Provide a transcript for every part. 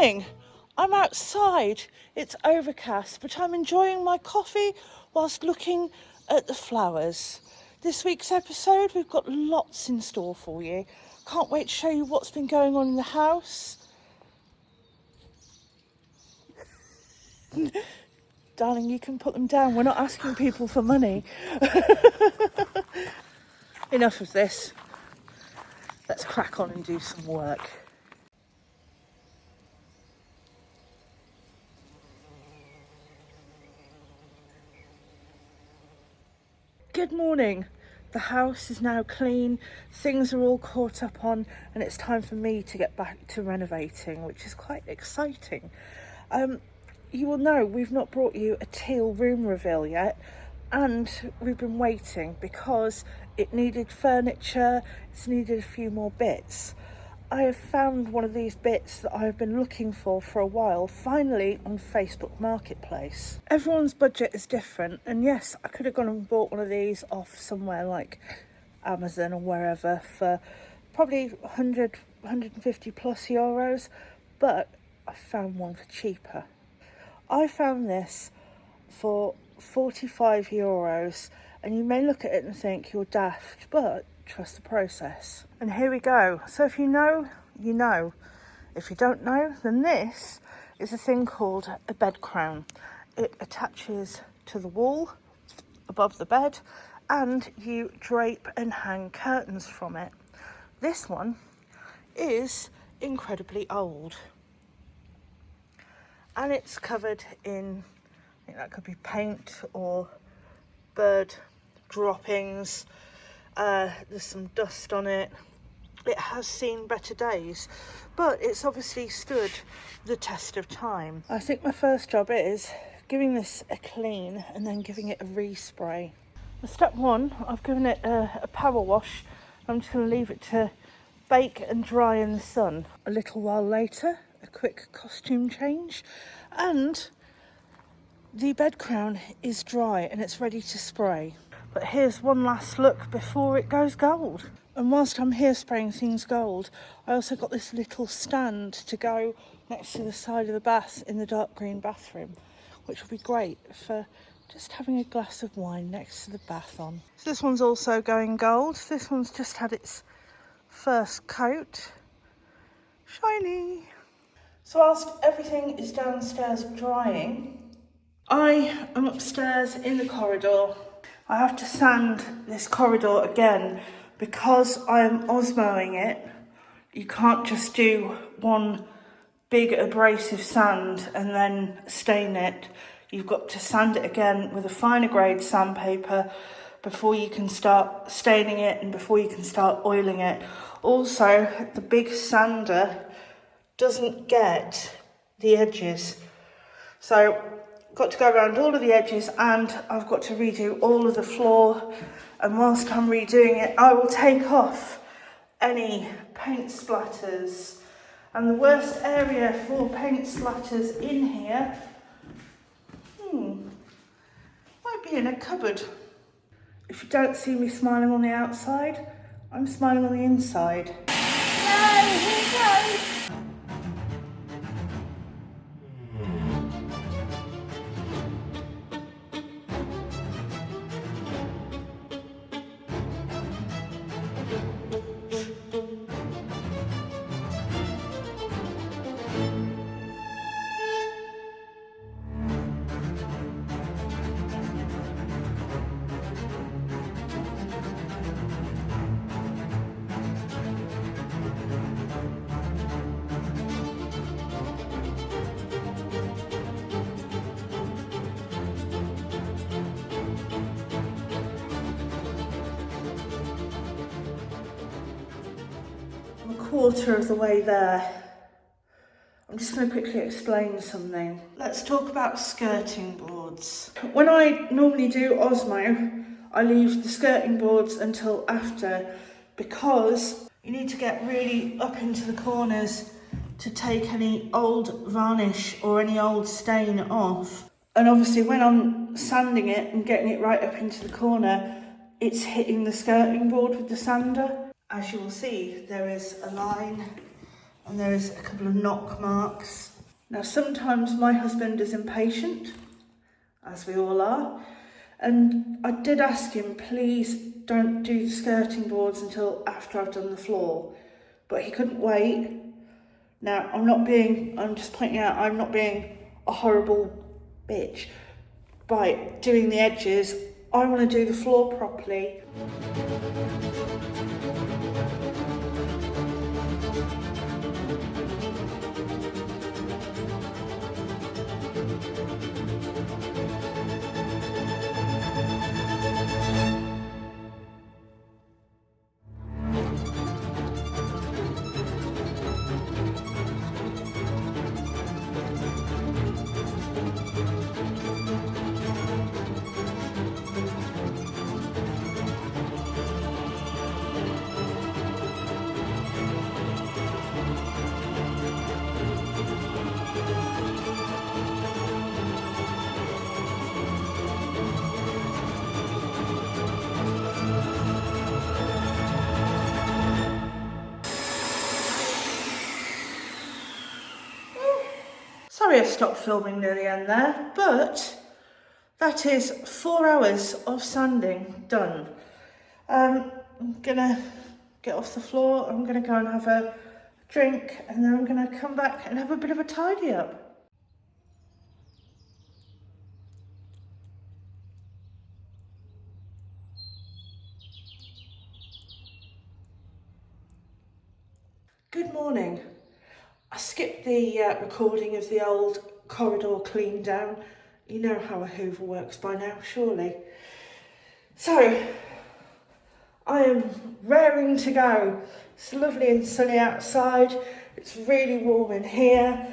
morning. I'm outside. It's overcast, but I'm enjoying my coffee whilst looking at the flowers. This week's episode, we've got lots in store for you. Can't wait to show you what's been going on in the house. Darling, you can put them down. We're not asking people for money. Enough of this. Let's crack on and do some work. Good morning. The house is now clean, things are all caught up on, and it's time for me to get back to renovating, which is quite exciting. You will know we've not brought you a Teal room reveal yet, and we've been waiting because it needed furniture, it's needed a few more bits. I have found one of these bits that I've been looking for a while, finally on Facebook Marketplace. Everyone's budget is different, and yes, I could have gone and bought one of these off somewhere like Amazon or wherever for probably 100, 150 plus euros, but I found one for cheaper. I found this for 45 euros, and you may look at it and think you're daft, but trust the process. And here we go. So if you know, you know. If you don't know, then this is a thing called a bed crown. It attaches to the wall above the bed, and you drape and hang curtains from it. This one is incredibly old, and it's covered in, I think that could be paint or bird droppings. There's some dust on it. It has seen better days, but it's obviously stood the test of time. I think my first job is giving this a clean and then giving it a respray. Step one, I've given it a power wash. I'm just going to leave it to bake and dry in the sun. A little while later, a quick costume change, and the bed crown is dry and it's ready to spray. But here's one last look before it goes gold. And whilst I'm here spraying things gold, I also got this little stand to go next to the side of the bath in the dark green bathroom, which will be great for just having a glass of wine next to the bath on. So this one's also going gold. This one's just had its first coat. Shiny. So whilst everything is downstairs drying, I am upstairs in the corridor. I have to sand this corridor again because I am osmoing it. You can't just do one big abrasive sand and then stain it. You've got to sand it again with a finer grade sandpaper before you can start staining it and before you can start oiling it. Also, the big sander doesn't get the edges. So got to go around all of the edges, and I've got to redo all of the floor. And whilst I'm redoing it, I will take off any paint splatters. And the worst area for paint splatters in here, might be in a cupboard. If you don't see me smiling on the outside, I'm smiling on the inside. Yay, here it goes. Quarter of the way there. I'm just going to quickly explain something. Let's talk about skirting boards. When I normally do Osmo, I leave the skirting boards until after, because you need to get really up into the corners to take any old varnish or any old stain off. And obviously when I'm sanding it and getting it right up into the corner, it's hitting the skirting board with the sander. As you will see, there is a line and there is a couple of knock marks Now sometimes my husband is impatient, as we all are, and I did ask him, please don't do the skirting boards until after I've done the floor, but he couldn't wait. Now I'm just pointing out, I'm not being a horrible bitch by doing the edges. I want to do the floor properly. Sorry I stopped filming near the end there, but that is 4 hours of sanding done. I'm gonna get off the floor, I'm gonna go and have a drink, and then I'm gonna come back and have a bit of a tidy up. Good morning. I skipped the recording of the old corridor clean down. You know how a hoover works by now, surely. So, I am raring to go. It's lovely and sunny outside. It's really warm in here.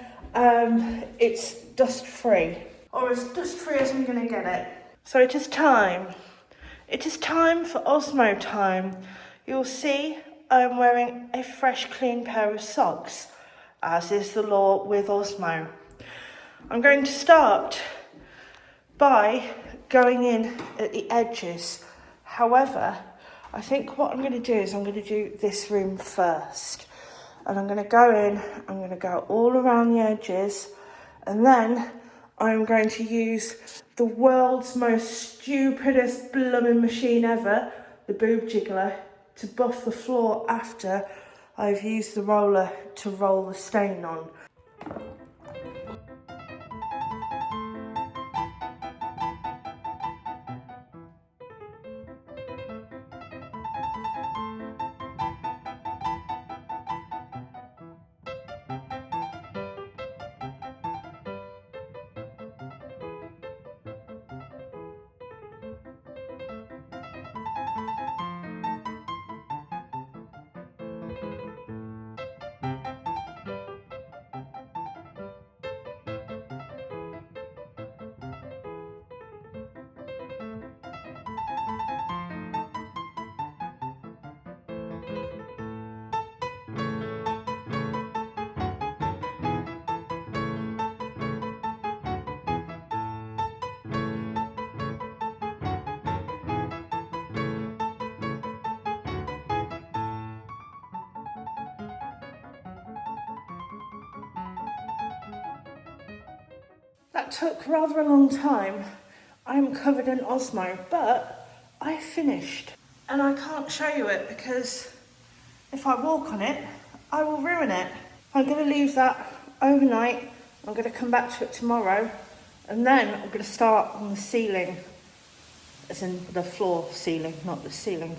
It's dust free, or as dust free as I'm going to get it. So it is time. It is time for Osmo time. You'll see I'm wearing a fresh, clean pair of socks, as is the law with Osmo. I'm going to start by going in at the edges. However, I think what I'm going to do is I'm going to do this room first. And I'm going to go in, I'm going to go all around the edges, and then I'm going to use the world's most stupidest blooming machine ever, the boob jiggler, to buff the floor after I've used the roller to roll the stain on. That took rather a long time. I'm covered in Osmo, but I finished. And I can't show you it because if I walk on it, I will ruin it. I'm going to leave that overnight. I'm going to come back to it tomorrow, and then I'm going to start on the ceiling, as in the floor ceiling, not the ceiling.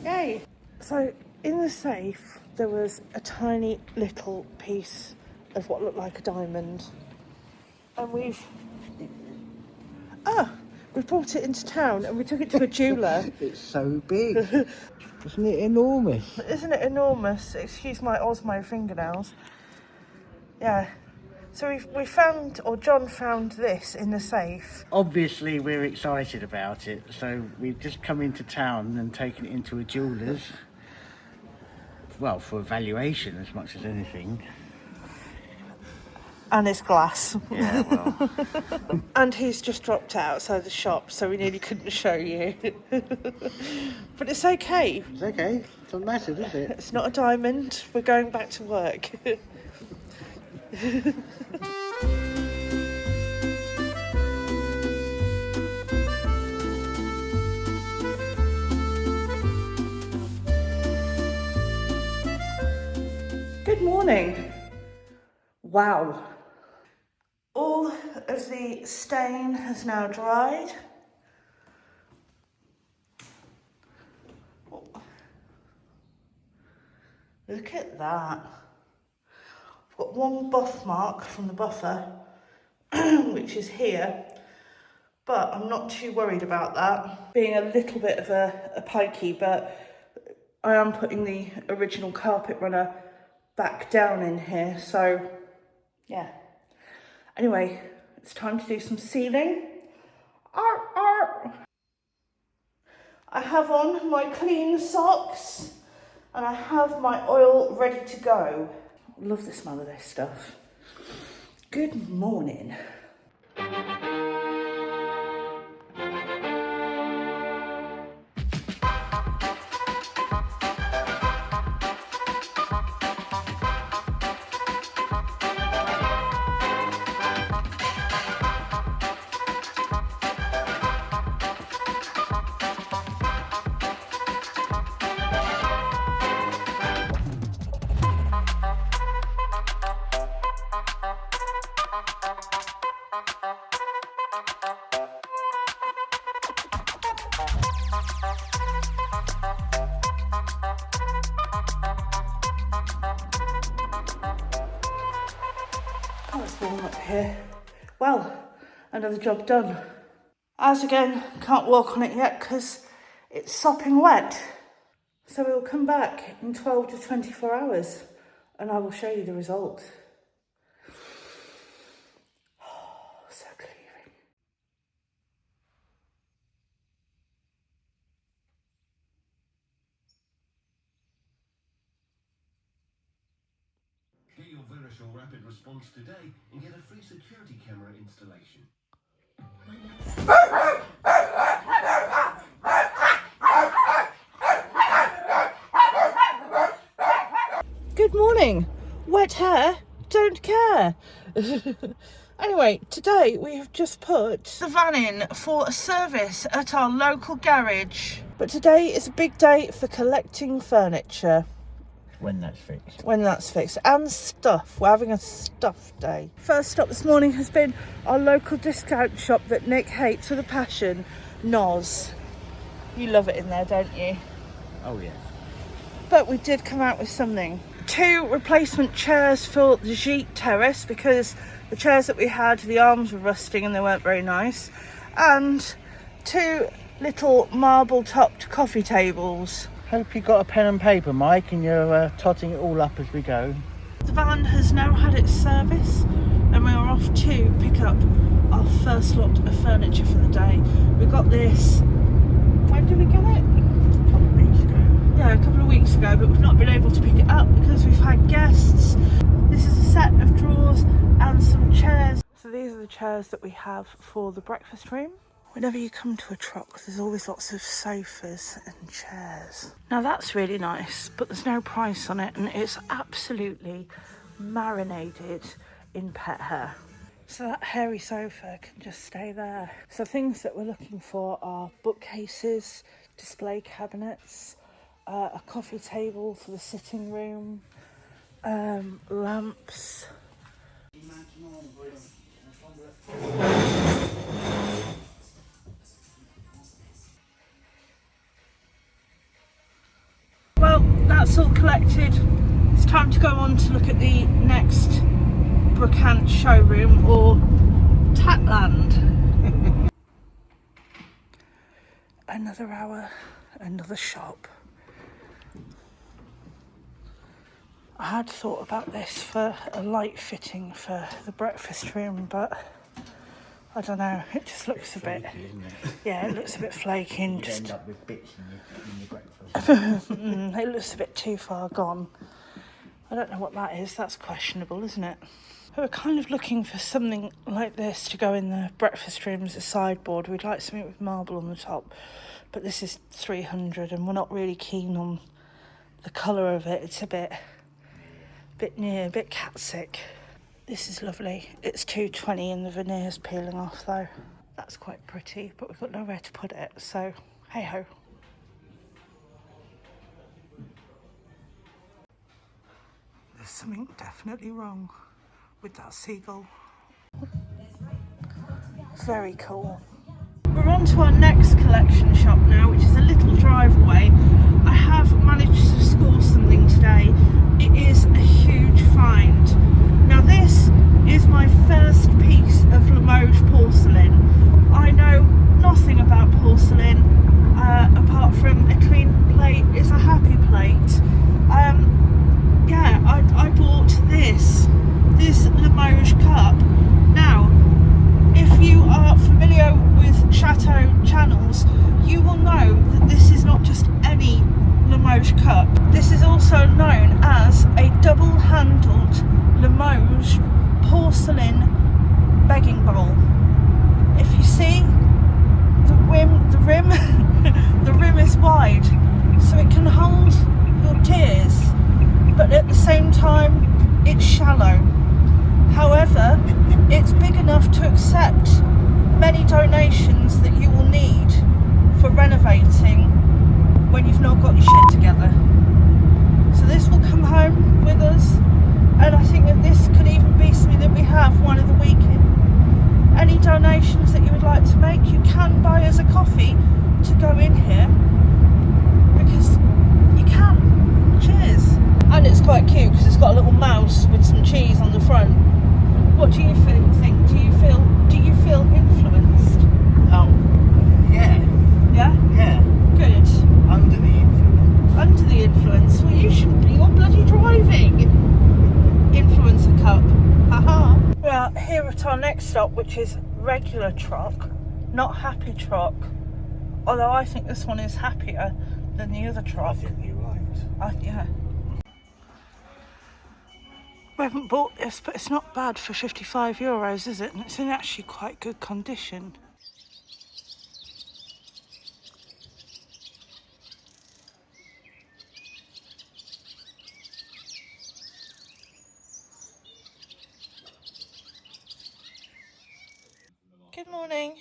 Yay! So in the safe, there was a tiny little piece of what looked like a diamond. And we brought it into town and we took it to a jeweller. It's so big. Isn't it enormous? Isn't it enormous? Excuse my Osmo fingernails. Yeah. So we found, or John found this in the safe. Obviously we're excited about it, so we've just come into town and taken it into a jeweller's. Well, for evaluation as much as anything. And it's glass. Yeah, well. And he's just dropped out outside the shop, so we nearly couldn't show you. But it's okay. It's okay. It doesn't matter, does it? It's not a diamond. We're going back to work. Good morning. Wow. All of the stain has now dried. Look at that. I've got one buff mark from the buffer, which is here, but I'm not too worried about that. Being a little bit of a pikey, but I am putting the original carpet runner back down in here, so yeah. Anyway, it's time to do some sealing. Arr, arr. I have on my clean socks and I have my oil ready to go. Love the smell of this stuff. Good morning. Oh, it's warm up here. Well, another job done. As again, can't walk on it yet because it's sopping wet. So we'll come back in 12 to 24 hours and I will show you the result. Oh, so clearing. Get your Verisure Rapid Response today and get a free security camera installation. Good morning. Wet hair, don't care. Anyway, today we have just put the van in for a service at our local garage. But today is a big day for collecting furniture. When that's fixed. When that's fixed. And stuff. We're having a stuff day. First stop this morning has been our local discount shop that Nick hates with a passion, Noz. You love it in there, don't you? Oh yeah. But we did come out with something. 2 replacement chairs for the Gîte terrace because the chairs that we had, the arms were rusting and they weren't very nice. And 2 little marble topped coffee tables. Hope you got a pen and paper, Mike, and you're totting it all up as we go. The van has now had its service and we are off to pick up our first lot of furniture for the day. We got this, when did we get it? A couple of weeks ago. Yeah, a couple of weeks ago, but we've not been able to pick it up because we've had guests. This is a set of drawers and some chairs. So these are the chairs that we have for the breakfast room. Whenever you come to a truck, there's always lots of sofas and chairs. Now that's really nice, but there's no price on it and it's absolutely marinated in pet hair. So that hairy sofa can just stay there. So things that we're looking for are bookcases, display cabinets, a coffee table for the sitting room, lamps. Well, that's all collected. It's time to go on to look at the next Brookhant showroom or Tatland. Another hour, another shop. I had thought about this for a light fitting for the breakfast room, but I don't know, it just looks a bit, Flaky, isn't it? yeah, it looks a bit flaky and You just, end up with bits in your breakfast. it looks a bit too far gone. I don't know what that is, that's questionable, isn't it? We're kind of looking for something like this to go in the breakfast room as a sideboard. We'd like something with marble on the top, but this is 300 and we're not really keen on the colour of it. It's a bit near, a bit cat sick. This is lovely. It's 220 and the veneer's peeling off though. That's quite pretty, but we've got nowhere to put it, so hey ho. There's something definitely wrong with that seagull. Very cool. We're on to our next collection shop now, which is a little drive away. I have managed to score something today. It is a huge find. Now this is my first piece of Limoges porcelain. I know nothing about porcelain apart from a clean plate is a happy plate. Yeah, I bought this Limoges cup. Now, if you are familiar with Chateau channels, you will know that this is not just any Limoges cup. This is also known as a double-handled Limoges porcelain begging bowl. If you see, the rim is wide, so it can hold your tears, but at the same time, it's shallow. However, it's big enough to accept many donations that you will need for renovating when you've not got your shit together. So this will come home with us, and I think that this could even be something that we have one of the week in. Any donations that you would like to make, you can buy us a coffee to go in here, because you can. Cheers. And it's quite cute because it's got a little mouse with some cheese on the front. What do you think? Do you feel influenced? Oh, yeah. Yeah? Yeah. Good. Under the influence. Under the influence? Well, you shouldn't be. You're bloody driving. Influencer cup. Haha. Well, here at our next stop, which is regular truck, not happy truck. Although I think this one is happier than the other truck. I think you're right. Yeah. We haven't bought this, but it's not bad for €55, is it? And it's in actually quite good condition. Good morning.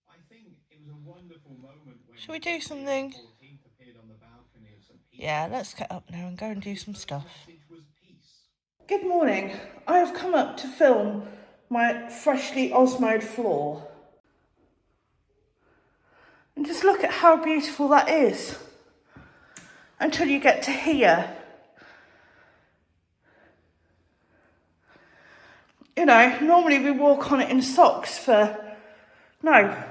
I think it was a wonderful moment when Shall we do something? 14th appeared on the balcony of St. Peter's. Yeah, let's get up now and go and do some stuff. Message was peace. Good morning. I have come up to film my freshly osmoed floor. And just look at how beautiful that is. Until you get to here. You know, normally we walk on it in socks no.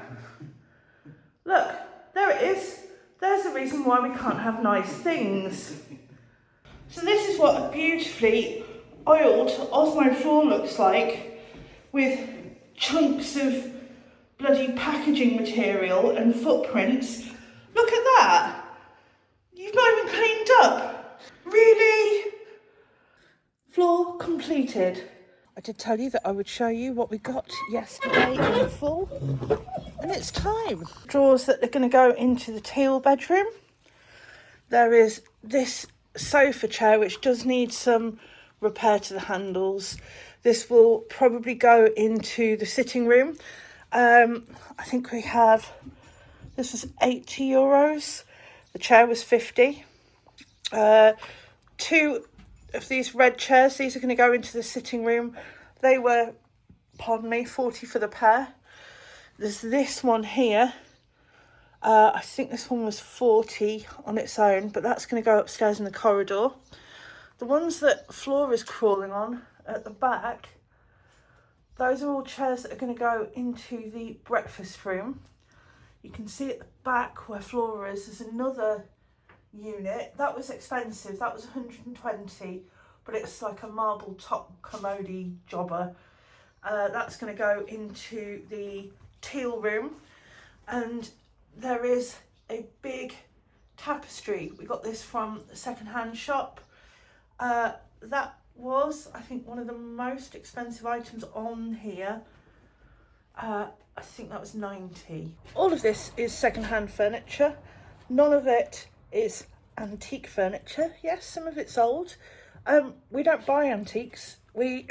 Look, there it is. There's the reason why we can't have nice things. So this is what a beautifully oiled Osmo floor looks like, with chunks of bloody packaging material and footprints. Look at that. You've not even cleaned up. Really? Floor completed. I did tell you that I would show you what we got yesterday in full, and it's time. Drawers that are going to go into the Teal bedroom. There is this sofa chair which does need some repair to the handles. This will probably go into the sitting room. I think we have, this was €80. The chair was 50. Two of these red chairs, these are going to go into the sitting room. They were, pardon me, 40 for the pair. There's this one here. I think this one was 40 on its own, but that's going to go upstairs in the corridor. The ones that Flora is crawling on at the back, those are all chairs that are going to go into the breakfast room. You can see at the back where Flora is, there's another unit. That was expensive, that was 120, but it's like a marble top commode jobber. That's going to go into the Teal room, and there is a big tapestry. We got this from a second-hand shop. That was, I think, one of the most expensive items on here. I think that was 90. All of this is second-hand furniture. None of it is antique furniture. Yes, some of it's old. We don't buy antiques. We,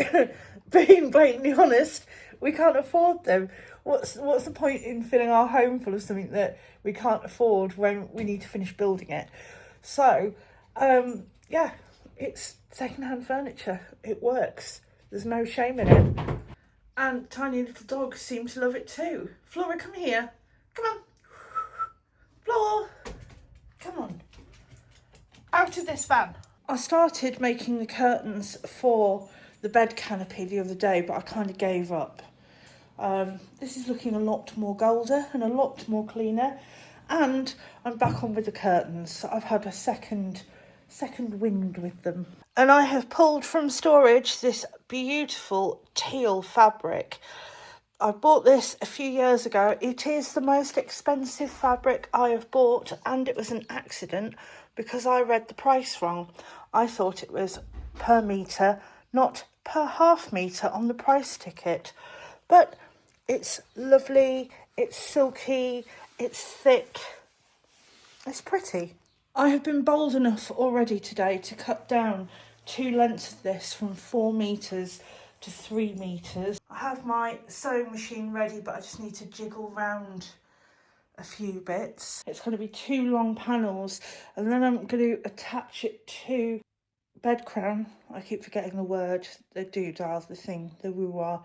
being blatantly honest, we can't afford them. What's the point in filling our home full of something that we can't afford when we need to finish building it? So, yeah, it's second-hand furniture. It works. There's no shame in it. And tiny little dogs seem to love it too. Flora, come here. Come on. Flora, come on. Out of this van. I started making the curtains for the bed canopy the other day, but I kind of gave up. This is looking a lot more golder and a lot more cleaner. And I'm back on with the curtains. I've had a second wind with them. And I have pulled from storage this beautiful teal fabric. I bought this a few years ago. It is the most expensive fabric I have bought, and it was an accident because I read the price wrong. I thought it was per metre, not per half metre on the price ticket. But it's lovely, it's silky, it's thick, it's pretty. I have been bold enough already today to cut down 2 lengths of this from 4 metres to 3 metres. I have my sewing machine ready, but I just need to jiggle round a few bits. It's going to be 2 long panels, and then I'm going to attach it to bed crown. I keep forgetting the word, the doodah, the thing, the woo-wah.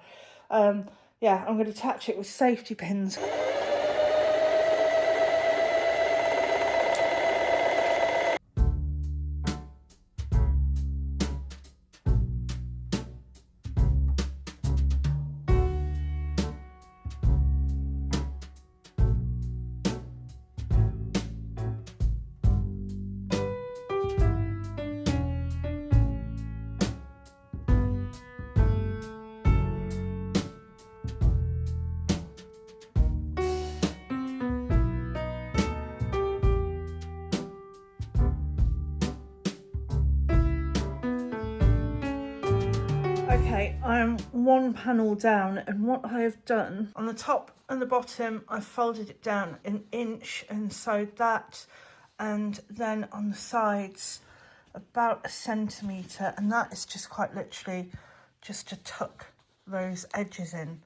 Yeah, I'm going to attach it with safety pins. Okay, I'm 1 panel down, and what I have done, on the top and the bottom, I've folded it down 1 inch and sewed that, and then on the sides about 1 centimetre, and that is just quite literally just to tuck those edges in.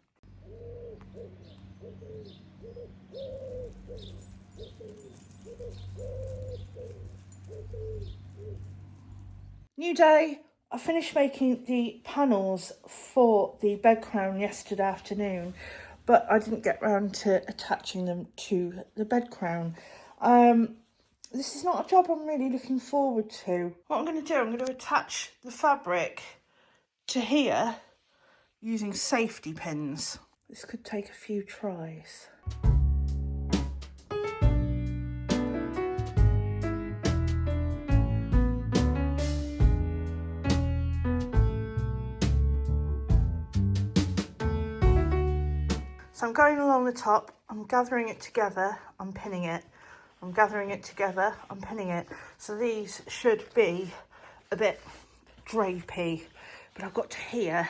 New day. I finished making the panels for the bed crown yesterday afternoon, but I didn't get round to attaching them to the bed crown. This is not a job I'm really looking forward to. What I'm going to do, I'm going to attach the fabric to here using safety pins. This could take a few tries. So I'm going along the top, I'm gathering it together, I'm pinning it. I'm gathering it together, I'm pinning it. So these should be a bit drapey, but I've got to here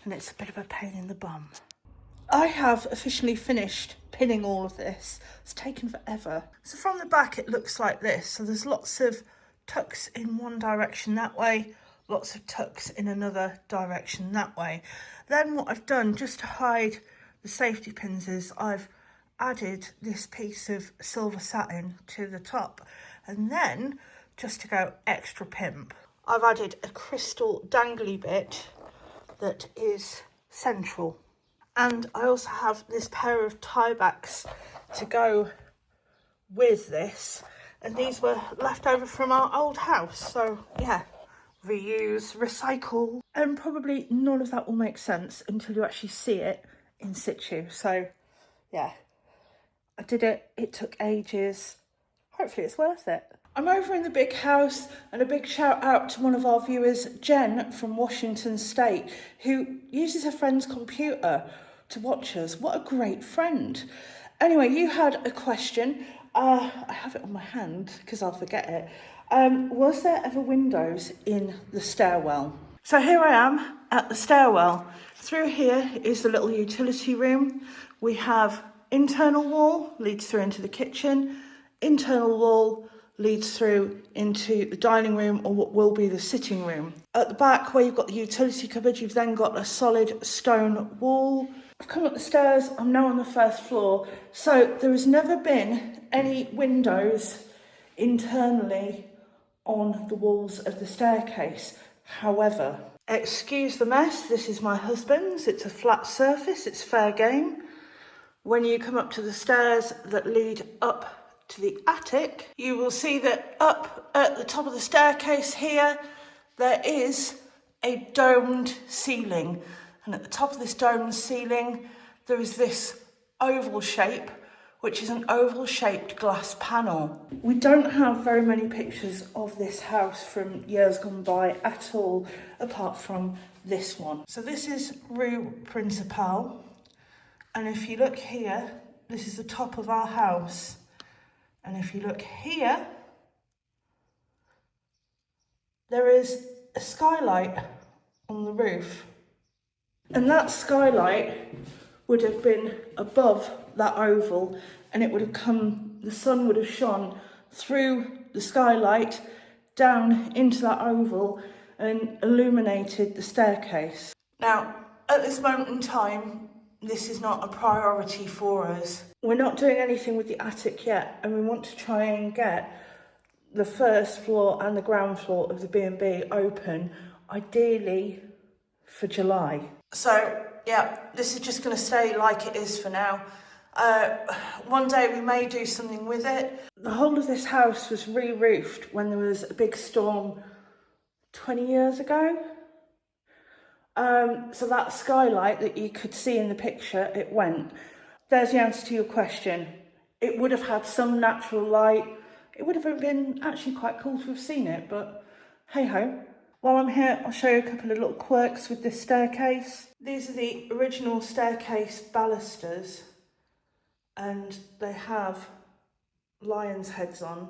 and it's a bit of a pain in the bum. I have officially finished pinning all of this. It's taken forever. So from the back it looks like this. So there's lots of tucks in one direction that way, lots of tucks in another direction that way. Then what I've done, just to hide the safety pins, is I've added this piece of silver satin to the top, and then just to go extra pimp, I've added a crystal dangly bit that is central. And I also have this pair of tie backs to go with this, and these were left over from our old house, so yeah, reuse, recycle. And probably none of that will make sense until you actually see it in situ. So yeah, I did it. It took ages. Hopefully it's worth it. I'm over in the big house, and a big shout out to one of our viewers, Jen from Washington State, who uses her friend's computer to watch us. What a great friend. Anyway, you had a question. I have it on my hand because I'll forget it. Was there ever windows in the stairwell? So here I am at the stairwell. Through here is the little utility room. We have internal wall, leads through into the kitchen, internal wall, leads through into the dining room, or what will be the sitting room. At the back, where you've got the utility cupboard, you've then got a solid stone wall. I've come up the stairs, I'm now on the first floor, so there has never been any windows internally on the walls of the staircase. However, excuse the mess, this is my husband's. It's a flat surface, it's fair game. When you come up to the stairs that lead up to the attic, you will see that up at the top of the staircase here, there is a domed ceiling. And at the top of this domed ceiling, there is this oval shape, which is an oval shaped glass panel. We don't have very many pictures of this house from years gone by at all, apart from this one. So this is Rue Principale. And if you look here, this is the top of our house. And if you look here, there is a skylight on the roof. And that skylight would have been above that oval, and it would have come, the sun would have shone through the skylight down into that oval and illuminated the staircase. Now, at this moment in time, this is not a priority for us. We're not doing anything with the attic yet, and we want to try and get the first floor and the ground floor of the B&B open, ideally for July. So, yeah, this is just going to stay like it is for now. One day we may do something with it. The whole of this house was re-roofed when there was a big storm 20 years ago. So that skylight that you could see in the picture, it went. There's the answer to your question. It would have had some natural light. It would have been actually quite cool to have seen it, but hey ho. While I'm here, I'll show you a couple of little quirks with this staircase. These are the original staircase balusters, and they have lion's heads on.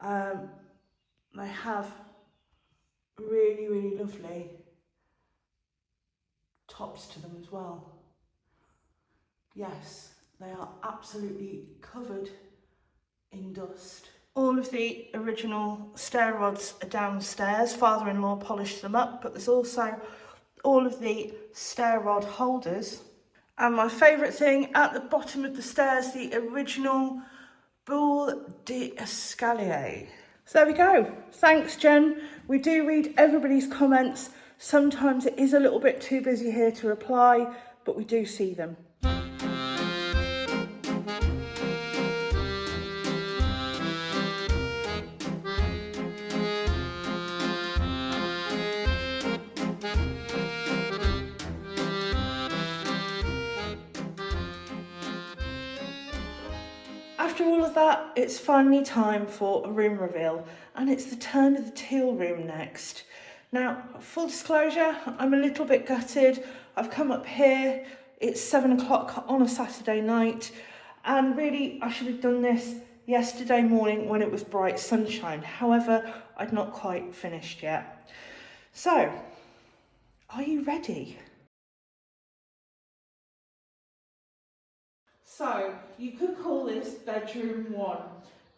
They have really, really lovely tops to them as well. Yes, they are absolutely covered in dust. All of the original stair rods are downstairs. Father-in-law polished them up, but there's also all of the stair rod holders. And my favourite thing, at the bottom of the stairs, the original boule d'escalier. So there we go. Thanks, Jen. We do read everybody's comments. Sometimes it is a little bit too busy here to reply, but we do see them. After all of that, it's finally time for a room reveal, and it's the turn of the Teal room next. Now, full disclosure, I'm a little bit gutted. I've come up here, it's 7 o'clock on a Saturday night, and really I should have done this yesterday morning when it was bright sunshine. However, I'd not quite finished yet. So, are you ready? So, you could call this bedroom one.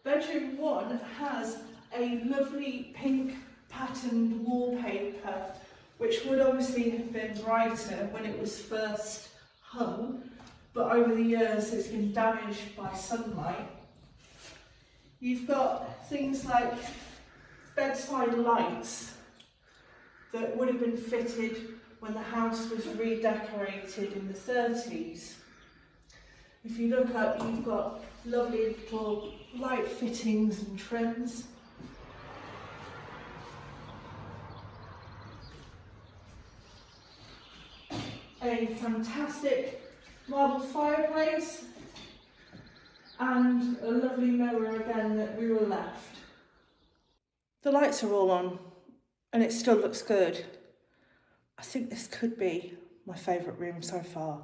Bedroom one has a lovely pink patterned wallpaper, which would obviously have been brighter when it was first hung, but over the years it's been damaged by sunlight. You've got things like bedside lights that would have been fitted when the house was redecorated in the 30s. If you look up, you've got lovely little light fittings and trims. A fantastic marble fireplace and a lovely mirror again that we were left. The lights are all on and it still looks good. I think this could be my favourite room so far.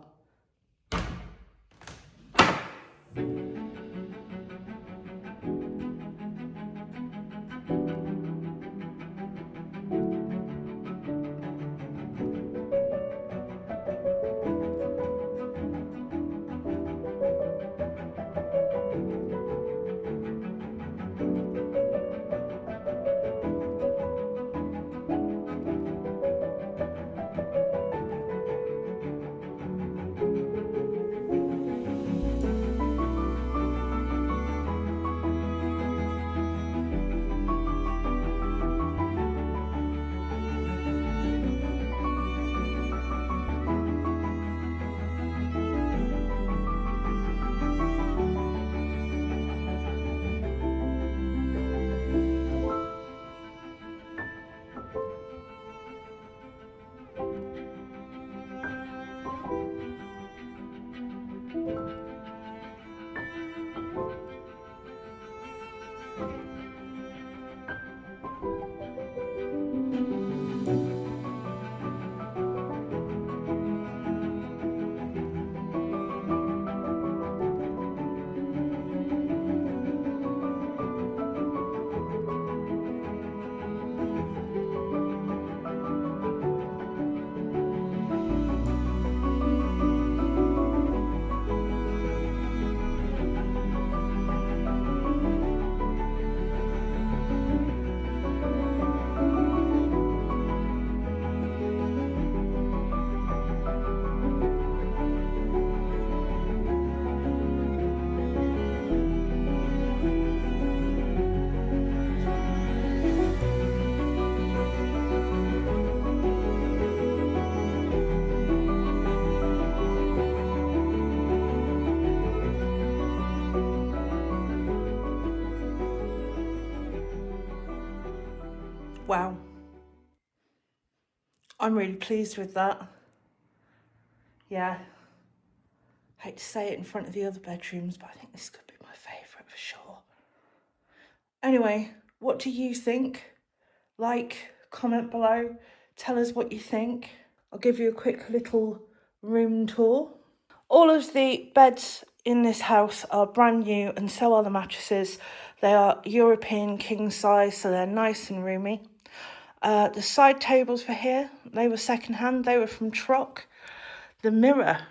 Wow. I'm really pleased with that. Yeah. Hate to say it in front of the other bedrooms, but I think this could be my favourite for sure. Anyway, what do you think? Like, comment below, tell us what you think. I'll give you a quick little room tour. All of the beds in this house are brand new, and so are the mattresses. They are European king size, so they're nice and roomy. The side tables for here, they were second hand, they were from Troc. The mirror,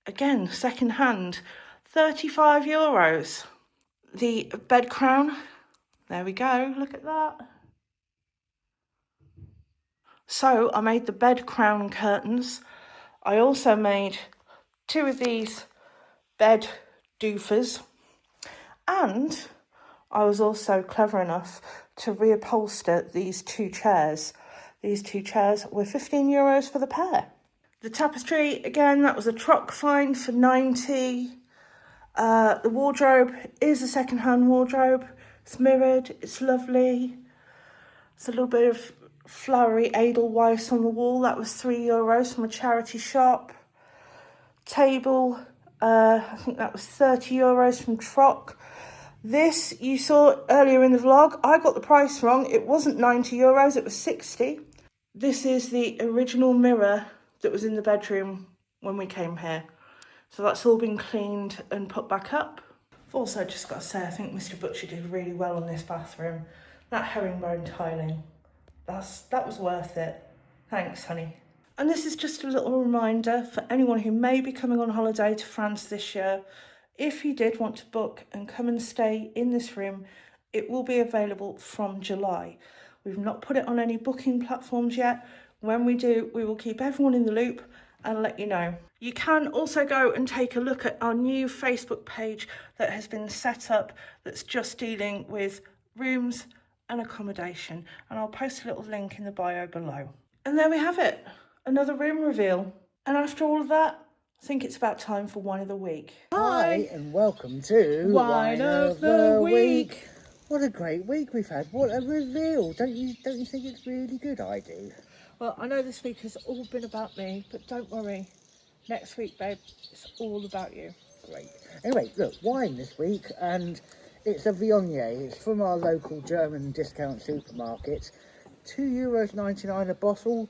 again, second hand, €35. The bed crown, there we go, look at that. So I made the bed crown curtains. I also made 2 of these bed doofers, and I was also clever enough to reupholster these 2 chairs. These 2 chairs were €15 for the pair. The tapestry, again, that was a Troc find for 90. The wardrobe is a second-hand wardrobe. It's mirrored, it's lovely. It's a little bit of flowery Edelweiss on the wall. That was €3 from a charity shop. Table, I think that was €30 from Troc. This you saw earlier in the vlog. I got the price wrong. It wasn't €90, it was 60. This is the original mirror that was in the bedroom when we came here. So that's all been cleaned and put back up. I've also just got to say, I think Mr. Butcher did really well on this bathroom. That herringbone tiling, that was worth it. Thanks, honey. And this is just a little reminder for anyone who may be coming on holiday to France this year. If you did want to book and come and stay in this room, it will be available from July. We've not put it on any booking platforms yet. When we do, we will keep everyone in the loop and let you know. You can also go and take a look at our new Facebook page that has been set up that's just dealing with rooms and accommodation. And I'll post a little link in the bio below. And there we have it, another room reveal. And after all of that, I think it's about time for Wine of the Week. Hi, and welcome to Wine of the Week. What a great week we've had. What a reveal. Don't you think it's really good? I do. Well, I know this week has all been about me, but don't worry. Next week, babe, it's all about you. Great. Anyway, look, wine this week, and it's a Viognier. It's from our local German discount supermarket. €2.99 a bottle.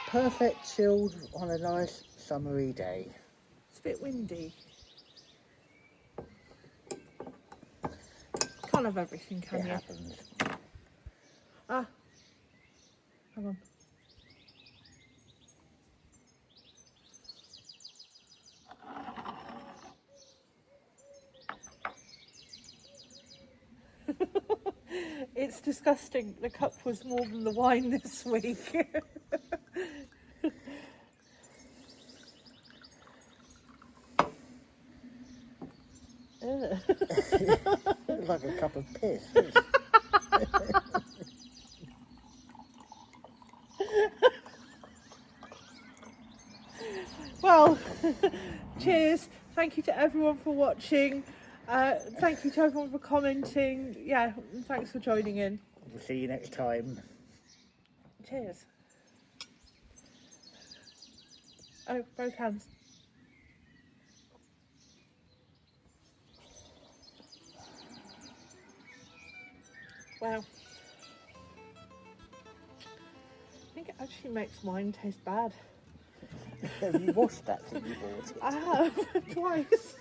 Perfect chilled on a nice summery day. It's a bit windy. Can't have everything, can It you? happens. Ah, hang on. It's disgusting. The cup was more than the wine this week. It's like a cup of piss. Well, cheers. Thank you to everyone for watching. Thank you to everyone for commenting. Yeah, and thanks for joining in. We'll see you next time. Cheers. Oh, both hands. Wow. I think it actually makes wine taste bad. Have you washed that till you bought it? I have, twice.